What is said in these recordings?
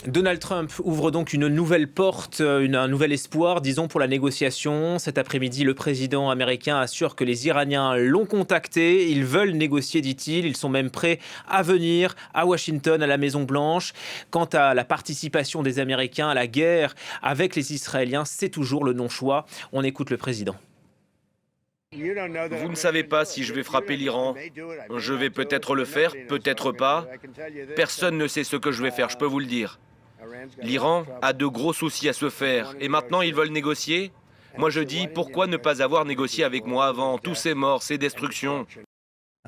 Donald Trump ouvre donc une nouvelle porte, un nouvel espoir, disons, pour la négociation. Cet après-midi, le président américain assure que les Iraniens l'ont contacté. Ils veulent négocier, dit-il. Ils sont même prêts à venir à Washington, à la Maison-Blanche. Quant à la participation des Américains à la guerre avec les Israéliens, c'est toujours le non-choix. On écoute le président. Vous ne savez pas si je vais frapper l'Iran. Je vais peut-être le faire, peut-être pas. Personne ne sait ce que je vais faire, je peux vous le dire. L'Iran a de gros soucis à se faire et maintenant ils veulent négocier. Moi je dis, pourquoi ne pas avoir négocié avec moi avant? Tous ces morts, ces destructions.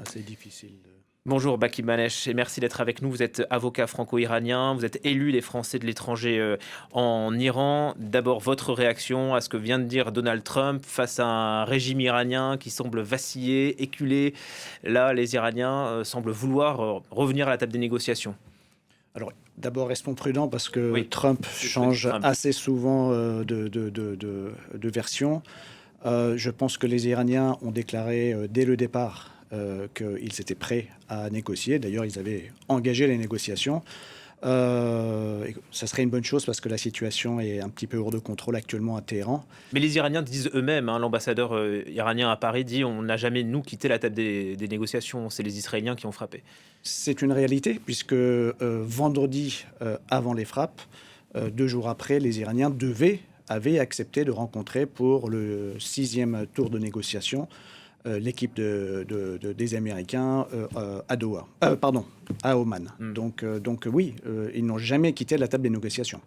C'est difficile. Bonjour Baki Manesh et merci d'être avec nous. Vous êtes avocat franco-iranien, vous êtes élu des Français de l'étranger en Iran. D'abord, votre réaction à ce que vient de dire Donald Trump face à un régime iranien qui semble vaciller, éculer. Là, les Iraniens semblent vouloir revenir à la table des négociations. Alors, d'abord, restons prudents parce que Oui, Trump change assez souvent de version. Je pense que les Iraniens ont déclaré dès le départ qu'ils étaient prêts à négocier. D'ailleurs, ils avaient engagé les négociations. Ça serait une bonne chose parce que la situation est un petit peu hors de contrôle actuellement à Téhéran. Mais les Iraniens disent eux-mêmes, l'ambassadeur iranien à Paris dit on n'a jamais, nous, quitté la table des négociations. C'est les Israéliens qui ont frappé. C'est une réalité puisque vendredi, avant les frappes, 2 jours après, les Iraniens avaient accepté de rencontrer pour le 6e tour de négociation l'équipe des Américains à Oman. Donc oui, ils n'ont jamais quitté la table des négociations.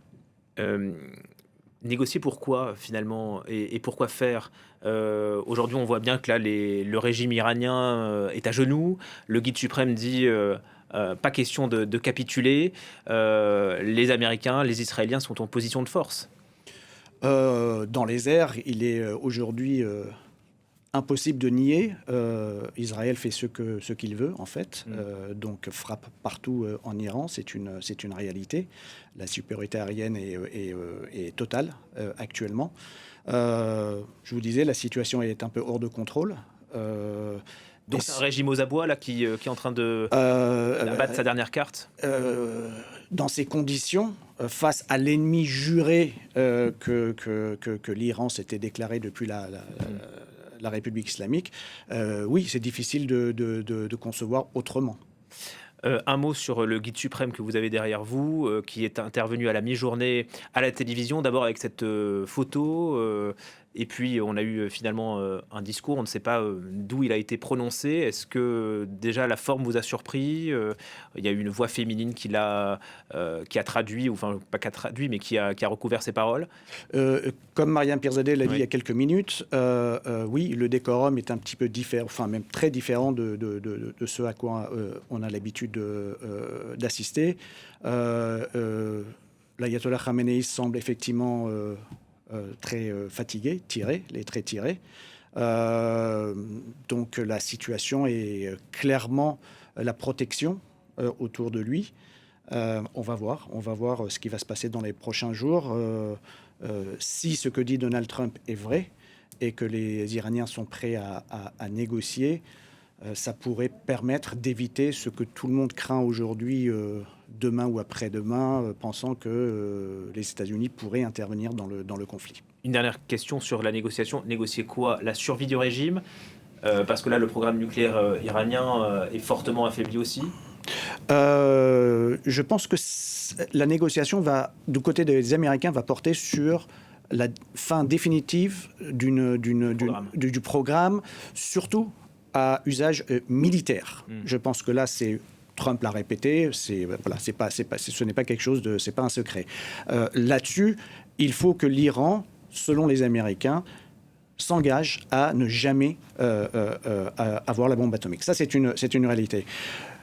Négocier pourquoi finalement et pourquoi faire aujourd'hui, on voit bien que là, le régime iranien est à genoux. Le guide suprême dit pas question de capituler. Les Américains, les Israéliens sont en position de force. Dans les airs, il est aujourd'hui impossible de nier. Israël fait ce qu'il veut, en fait. Donc frappe partout en Iran. C'est une réalité. La supériorité aérienne est totale actuellement. Je vous disais, la situation est un peu hors de contrôle. Donc c'est un régime aux abois là, qui est en train de battre sa dernière carte. Dans ces conditions, face à l'ennemi juré que l'Iran s'était déclaré depuis la République islamique, oui, c'est difficile de concevoir autrement. Un mot sur le guide suprême que vous avez derrière vous, qui est intervenu à la mi-journée à la télévision, d'abord avec cette photo, et puis on a eu finalement un discours, on ne sait pas d'où il a été prononcé. Est-ce que déjà la forme vous a surpris? Il y a eu une voix féminine qui a traduit, enfin pas qui a traduit, mais qui a recouvert ses paroles. Comme Mariam Pirzadeh l'a dit il y a quelques minutes, oui, le décorum est un petit peu différent, enfin même très différent de ce à quoi on a l'habitude d'assister. L'ayatollah Khamenei semble effectivement très fatigué, les traits tirés. Donc la situation est clairement la protection autour de lui. On va voir ce qui va se passer dans les prochains jours. Si ce que dit Donald Trump est vrai et que les Iraniens sont prêts à négocier, ça pourrait permettre d'éviter ce que tout le monde craint aujourd'hui, demain ou après-demain, pensant que les États-Unis pourraient intervenir dans le conflit. Une dernière question sur la négociation. Négocier quoi? La survie du régime? Parce que là, le programme nucléaire iranien est fortement affaibli aussi. Je pense que la négociation du côté des Américains, va porter sur la fin définitive du programme, surtout à usage militaire. Je pense que là, Trump l'a répété, ce n'est pas quelque chose c'est pas un secret. Là-dessus, il faut que l'Iran, selon les Américains, s'engage à ne jamais avoir la bombe atomique. Ça, c'est une réalité.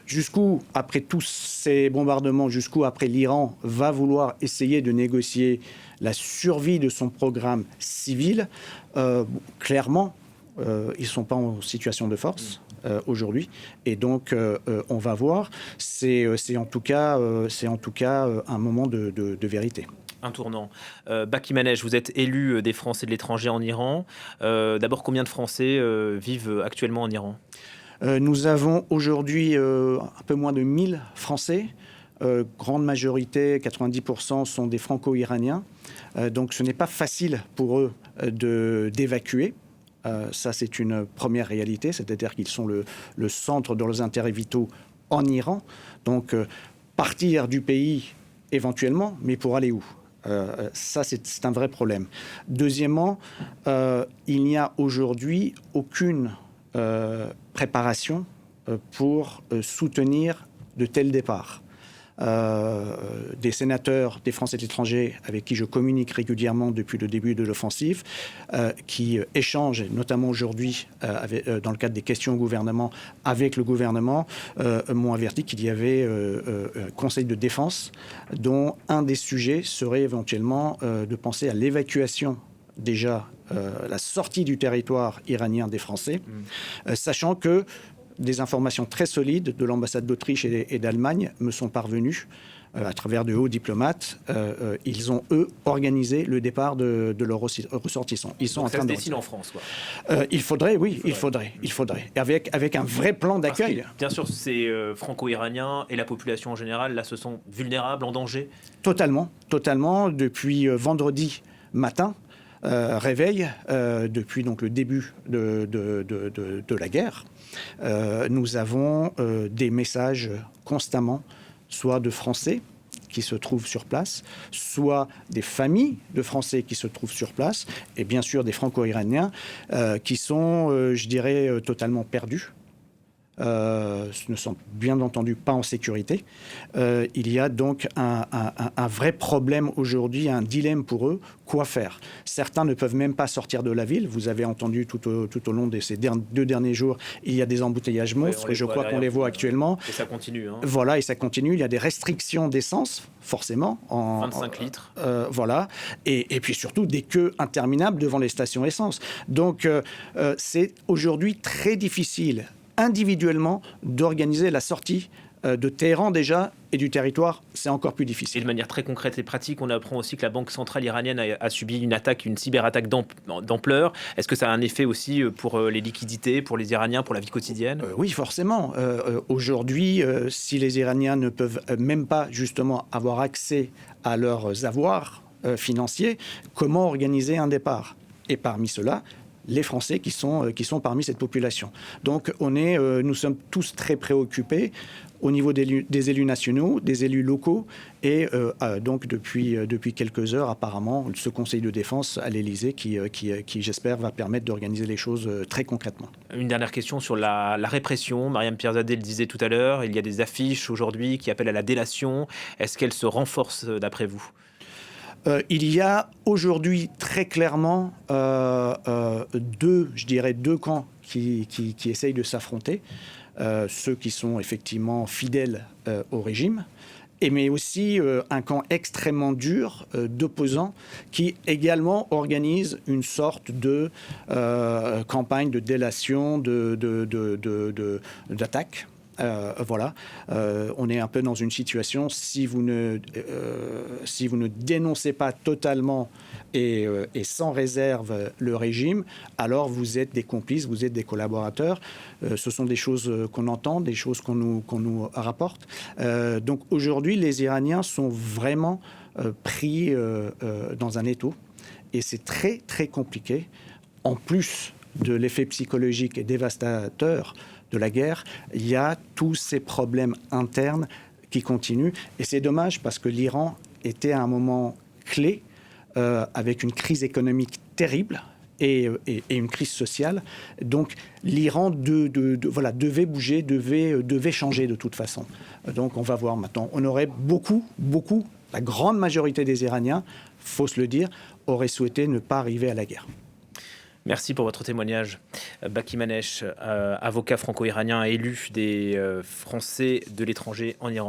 Jusqu'où, après tous ces bombardements, après l'Iran va vouloir essayer de négocier la survie de son programme civil, clairement, ils ne sont pas en situation de force aujourd'hui. Et donc, on va voir. C'est en tout cas un moment de vérité. Un tournant. Baki Manesh, vous êtes élu des Français de l'étranger en Iran. D'abord, combien de Français vivent actuellement en Iran ? Nous avons aujourd'hui un peu moins de 1000 Français. grande majorité, 90%, sont des franco-iraniens. Donc ce n'est pas facile pour eux d'évacuer. Ça, c'est une première réalité, c'est-à-dire qu'ils sont le centre de leurs intérêts vitaux en Iran. Donc partir du pays éventuellement, mais pour aller où ? Ça, c'est un vrai problème. Deuxièmement, il n'y a aujourd'hui aucune préparation pour soutenir de tels départs. Des sénateurs des Français de l'étranger avec qui je communique régulièrement depuis le début de l'offensive, qui échangent, notamment aujourd'hui dans le cadre des questions au gouvernement, avec le gouvernement, m'ont averti qu'il y avait un conseil de défense dont un des sujets serait éventuellement de penser à l'évacuation déjà, la sortie du territoire iranien des Français, sachant que des informations très solides de l'ambassade d'Autriche et d'Allemagne me sont parvenues à travers de hauts diplomates. Ils ont, eux, organisé le départ de leurs ressortissants. Ils sont donc en train ça se de... dessine en France, quoi. Il faudrait. Il faudrait. Avec un vrai plan d'accueil. Bien sûr, c'est franco-iranien et la population en général, là, se sont vulnérables, en danger. Totalement. Depuis vendredi matin, réveil, depuis donc, le début de la guerre, nous avons des messages constamment, soit de Français qui se trouvent sur place, soit des familles de Français qui se trouvent sur place, et bien sûr des Franco-Iraniens qui sont, je dirais, totalement perdus. Ne sont bien entendu pas en sécurité. Il y a donc un vrai problème aujourd'hui, un dilemme pour eux. Quoi faire ? Certains ne peuvent même pas sortir de la ville. Vous avez entendu tout au long de ces 2 derniers jours, il y a des embouteillages monstres, et je crois qu'on les voit actuellement. Et ça continue. Voilà, et ça continue. Il y a des restrictions d'essence, forcément. 25 litres. Voilà. Et puis surtout, des queues interminables devant les stations essence. Donc, c'est aujourd'hui très difficile individuellement d'organiser la sortie de Téhéran déjà, et du territoire, c'est encore plus difficile. Et de manière très concrète et pratique, on apprend aussi que la Banque centrale iranienne a subi une cyberattaque d'ampleur. Est-ce que ça a un effet aussi pour les liquidités, pour les Iraniens, pour la vie quotidienne ? Oui, forcément. Aujourd'hui, si les Iraniens ne peuvent même pas justement avoir accès à leurs avoirs financiers, comment organiser un départ ? Et parmi ceux-là, les Français qui sont parmi cette population. Donc nous sommes tous très préoccupés au niveau des élus nationaux, des élus locaux, et donc depuis quelques heures, apparemment, ce Conseil de défense à l'Élysée qui j'espère, va permettre d'organiser les choses très concrètement. Une dernière question sur la répression. Mariam Pierzadeh le disait tout à l'heure, il y a des affiches aujourd'hui qui appellent à la délation. Est-ce qu'elles se renforcent d'après vous ? Il y a aujourd'hui très clairement deux camps qui essayent de s'affronter. Ceux qui sont effectivement fidèles au régime, mais aussi un camp extrêmement dur d'opposants qui également organise une sorte de campagne de délation, d'attaque. Voilà, on est un peu dans une situation, si vous ne dénoncez pas totalement et sans réserve le régime, alors vous êtes des complices, vous êtes des collaborateurs. Ce sont des choses qu'on entend, des choses qu'on nous rapporte. Donc aujourd'hui, les Iraniens sont vraiment pris dans un étau, et c'est très très compliqué. En plus de l'effet psychologique et dévastateur de la guerre, il y a tous ces problèmes internes qui continuent. Et c'est dommage parce que l'Iran était à un moment clé avec une crise économique terrible et une crise sociale. Donc l'Iran devait bouger, devait changer de toute façon. Donc on va voir maintenant. On aurait beaucoup, la grande majorité des Iraniens, faut se le dire, auraient souhaité ne pas arriver à la guerre. Merci pour votre témoignage. Baki Manesh, avocat franco-iranien élu des Français de l'étranger en Iran.